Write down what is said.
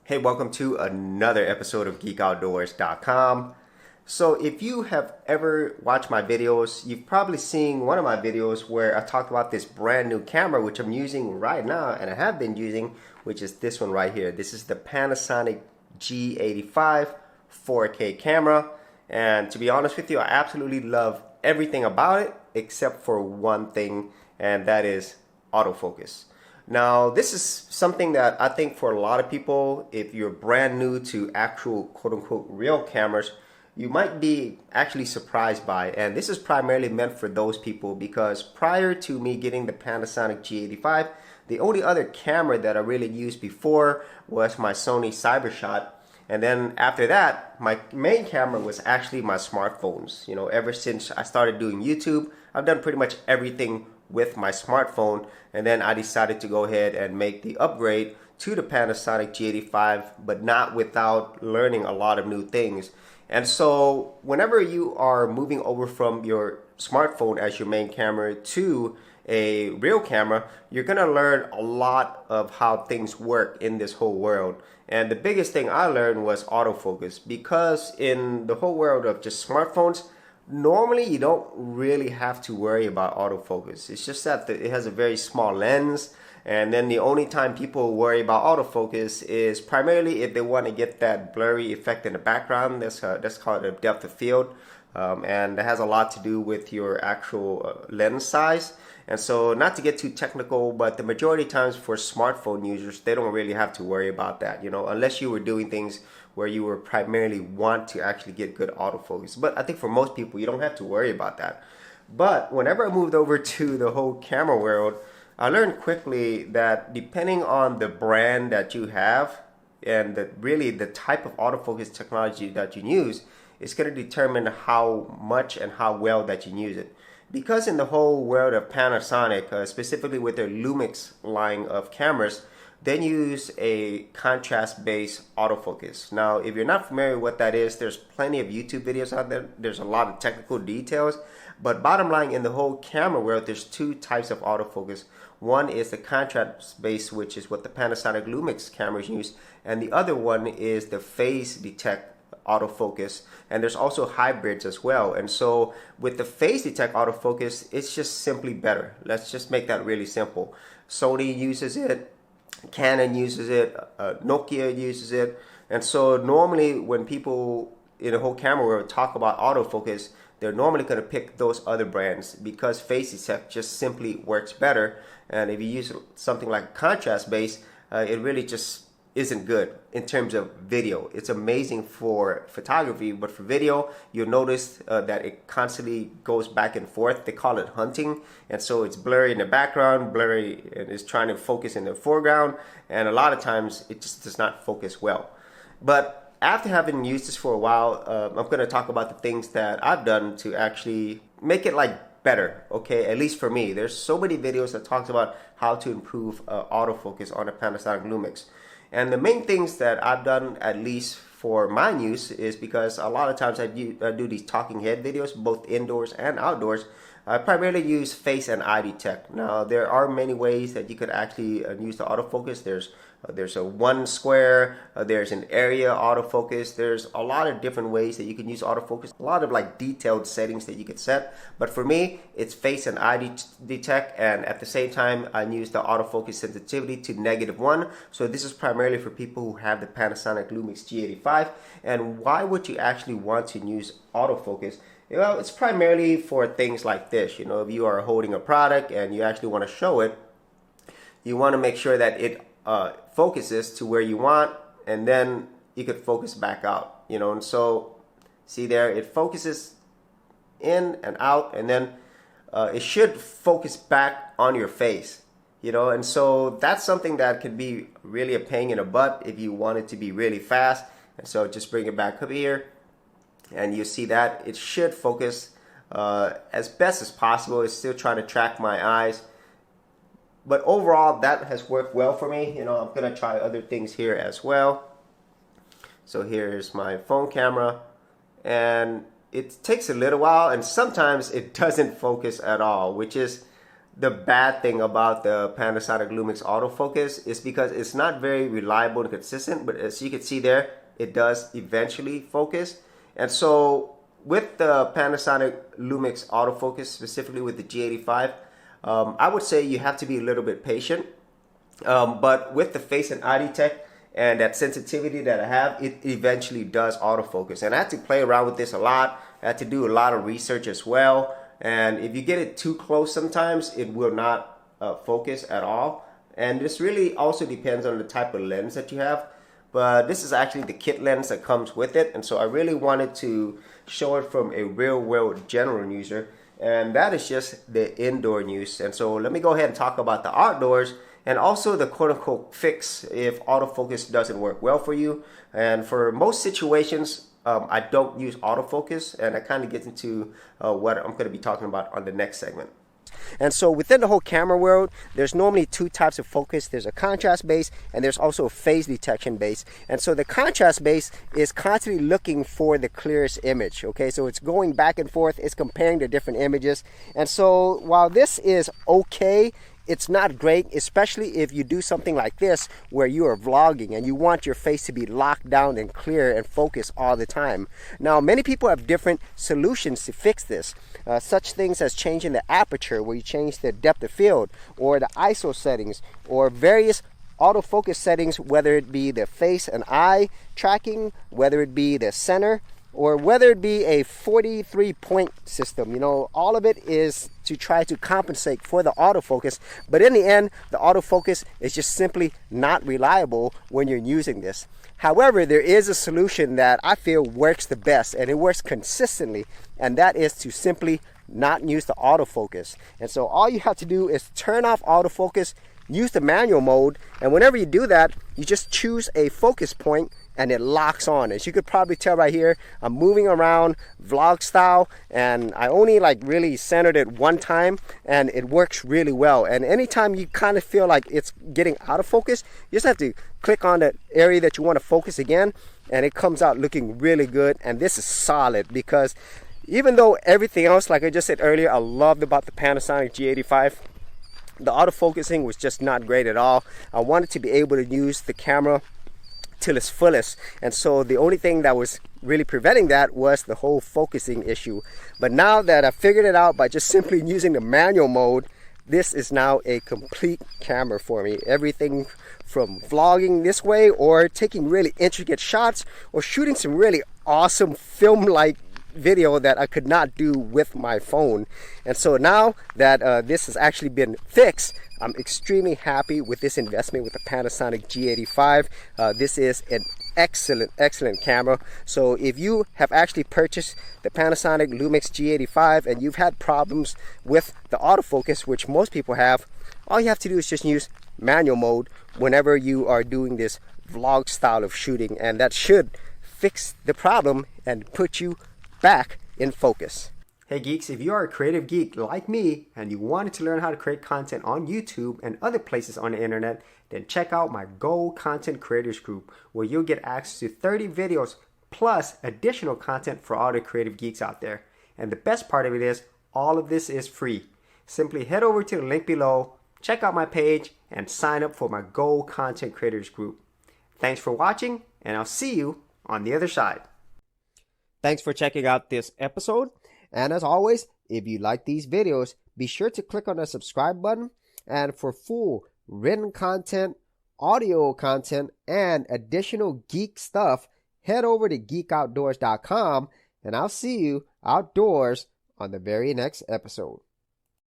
Hey, welcome to another episode of GeekOutdoors.com. So if you have ever watched my videos, you've probably seen one of my videos where I talked about this brand new camera, which I'm using right now and I have been using, which is this one right here. This is the Panasonic G85 4K camera. And to be honest with you, I absolutely love everything about it except for one thing, and that is autofocus. Now, this is something that I think for a lot of people, if you're brand new to actual quote-unquote real cameras, you might be actually surprised by. And this is primarily meant for those people because prior to me getting the Panasonic G85, the only other camera that I really used before was my Sony CyberShot. And then after that, my main camera was actually my smartphones. You know, ever since I started doing YouTube, I've done pretty much everything with my smartphone, and then I decided to go ahead and make the upgrade to the Panasonic G85, but not without learning a lot of new things. And so whenever you are moving over from your smartphone as your main camera to a real camera, you're gonna learn a lot of how things work in this whole world. And the biggest thing I learned was autofocus, because in the whole world of just smartphones, normally you don't really have to worry about autofocus. It's just that it has a very small lens, and then the only time people worry about autofocus is primarily if they want to get that blurry effect in the background. That's called a depth of field, and that has a lot to do with your actual lens size. And so, not to get too technical, but the majority of times for smartphone users, they don't really have to worry about that, you know, unless you were doing things where you were primarily want to actually get good autofocus. But I think for most people, you don't have to worry about that. But whenever I moved over to the whole camera world, I learned quickly that depending on the brand that you have and really the type of autofocus technology that you use, it's going to determine how much and how well that you use it. Because in the whole world of Panasonic, specifically with their Lumix line of cameras, they use a contrast-based autofocus. Now, if you're not familiar with what that is, there's plenty of YouTube videos out there. There's a lot of technical details. But bottom line, in the whole camera world, there's two types of autofocus. One is the contrast-based, which is what the Panasonic Lumix cameras use. And the other one is the phase detect autofocus, and there's also hybrids as well. And so with the phase detect autofocus, it's just simply better. Let's just make that really simple. Sony uses it, Canon uses it, Nokia uses it. And so normally when people in the whole camera world talk about autofocus, they're normally going to pick those other brands because phase detect just simply works better. And if you use something like contrast based, it really just isn't good in terms of video. It's amazing for photography, but for video, you'll notice that it constantly goes back and forth. They call it hunting, and so it's blurry in the background, blurry, and it's trying to focus in the foreground, and a lot of times it just does not focus well. But after having used this for a while, I'm going to talk about the things that I've done to actually make it like better, okay, at least for me. There's so many videos that talks about how to improve autofocus on a Panasonic Lumix. And the main things that I've done, at least for my use, is because a lot of times I do these talking head videos, both indoors and outdoors. I primarily use face and eye detect. Now, there are many ways that you could actually use the autofocus. There's a one square, there's an area autofocus. There's a lot of different ways that you can use autofocus. A lot of like detailed settings that you could set. But for me, it's face and eye detect, and at the same time, I use the autofocus sensitivity to -1. So this is primarily for people who have the Panasonic Lumix G85. And why would you actually want to use autofocus? Well, it's primarily for things like this. You know, if you are holding a product and you actually want to show it, you want to make sure that it focuses to where you want, and then you could focus back out, you know. And so see there, it focuses in and out, and then it should focus back on your face, you know. And so that's something that could be really a pain in the butt if you want it to be really fast. And so just bring it back up here, and you see that it should focus as best as possible. It's still trying to track my eyes, but overall that has worked well for me. You know, I'm gonna try other things here as well. So here's my phone camera, and it takes a little while, and sometimes it doesn't focus at all, which is the bad thing about the Panasonic Lumix Autofocus is because it's not very reliable and consistent, but as you can see there, it does eventually focus. And so with the Panasonic Lumix Autofocus, specifically with the G85, I would say you have to be a little bit patient. But with the Face and ID Tech and that sensitivity that I have, it eventually does autofocus. And I had to play around with this a lot. I had to do a lot of research as well. And if you get it too close sometimes, it will not focus at all. And this really also depends on the type of lens that you have. But this is actually the kit lens that comes with it. And so I really wanted to show it from a real world general user. And that is just the indoor use. And so let me go ahead and talk about the outdoors and also the quote-unquote fix if autofocus doesn't work well for you. And for most situations, I don't use autofocus, and that kind of gets into what I'm going to be talking about on the next segment. And so within the whole camera world, there's normally two types of focus. There's a contrast base and there's also a phase detection base. And so the contrast base is constantly looking for the clearest image. Okay, so it's going back and forth, it's comparing the different images. And so while this is okay, it's not great, especially if you do something like this where you are vlogging and you want your face to be locked down and clear and focused all the time. Now, many people have different solutions to fix this. Such things as changing the aperture, where you change the depth of field, or the ISO settings, or various autofocus settings, whether it be the face and eye tracking, whether it be the center, or whether it be a 43-point system. You know, all of it is to try to compensate for the autofocus, but in the end, the autofocus is just simply not reliable when you're using this. However, there is a solution that I feel works the best, and it works consistently, and that is to simply not use the autofocus. And so all you have to do is turn off autofocus, use the manual mode, and whenever you do that, you just choose a focus point and it locks on. As you could probably tell right here, I'm moving around vlog style, and I only like really centered it one time, and it works really well. And anytime you kind of feel like it's getting out of focus, you just have to click on the area that you want to focus again, and it comes out looking really good. And this is solid, because even though everything else, like I just said earlier, I loved about the Panasonic G85, the autofocusing was just not great at all. I wanted to be able to use the camera till its fullest, and so the only thing that was really preventing that was the whole focusing issue. But now that I figured it out by just simply using the manual mode, this is now a complete camera for me. Everything from vlogging this way, or taking really intricate shots, or shooting some really awesome film-like video that I could not do with my phone. And so now that this has actually been fixed, I'm extremely happy with this investment with the Panasonic G85. This is an excellent camera. So if you have actually purchased the Panasonic Lumix G85 and you've had problems with the autofocus, which most people have, all you have to do is just use manual mode whenever you are doing this vlog style of shooting, and that should fix the problem and put you back in focus. Hey geeks, if you are a creative geek like me and you wanted to learn how to create content on YouTube and other places on the internet, then check out my Gold Content Creators Group, where you'll get access to 30 videos plus additional content for all the creative geeks out there. And the best part of it is, all of this is free. Simply head over to the link below, check out my page, and sign up for my Gold Content Creators Group. Thanks for watching, and I'll see you on the other side. Thanks for checking out this episode. And as always, if you like these videos, be sure to click on the subscribe button. And for full written content, audio content, and additional geek stuff, head over to geekoutdoors.com, and I'll see you outdoors on the very next episode.